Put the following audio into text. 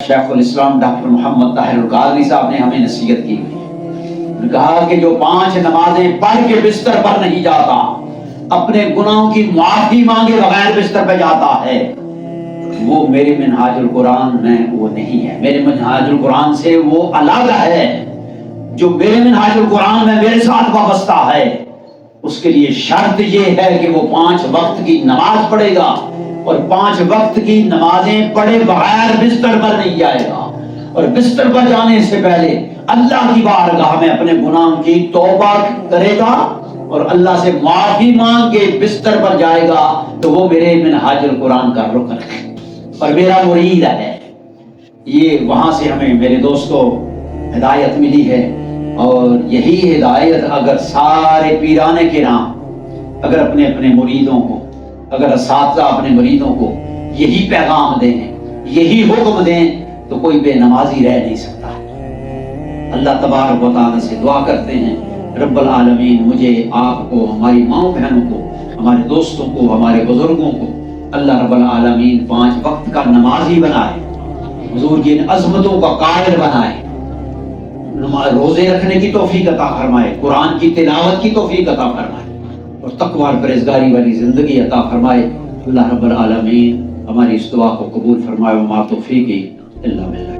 شیخ الاسلام ڈاکٹر محمد طاہر القادری صاحب نے ہمیں نصیحت کی ہوئی ہے، کہا کہ جو 5 نمازیں پڑھ کے بستر پر نہیں جاتا، اپنے گناہوں کی معافی مانگے بغیر بستر پہ جاتا ہے، وہ میرے منہاج القرآن میں وہ نہیں ہے، میرے منہاج القرآن سے وہ الگ ہے۔ جو میرے منہاج القرآن میں میرے ساتھ وابستہ ہے، اس کے لیے شرط یہ ہے کہ وہ 5 وقت کی نماز پڑھے گا، اور 5 وقت کی نمازیں پڑھے بغیر بستر پر نہیں جائے گا، اور بستر پر جانے سے پہلے اللہ کی بارگاہ میں اپنے گناہوں کی توبہ کرے گا اور اللہ سے معافی مانگ کے بستر پر جائے گا، تو وہ میرے منہاج القرآن کا رکن ہے اور میرا مرید ہے۔ یہ وہاں سے ہمیں میرے دوستوں ہدایت ملی ہے، اور یہی ہدایت اگر سارے پیران کرام اگر اپنے اپنے مریدوں کو، اگر اساتذہ اپنے مریدوں کو یہی پیغام دیں، یہی حکم دیں، تو کوئی بے نمازی رہ نہیں سکتا ہے۔ اللہ تبارک و تعالیٰ سے دعا کرتے ہیں رب العالمین مجھے، آپ کو، ہماری ماؤں بہنوں کو، ہمارے دوستوں کو، ہمارے بزرگوں کو اللہ رب العالمین 5 وقت کا نمازی بنائے، حضور کی ان عظمتوں کا قائل بنائے، روزے رکھنے کی توفیق عطا فرمائے، قرآن کی تلاوت کی توفیق عطا فرمائے، اور تقوی اور پرہیزگاری والی زندگی عطا فرمائے۔ اللہ رب العالمین ہماری اس دعا کو قبول فرمائے، وما توفیقی الا باللہ۔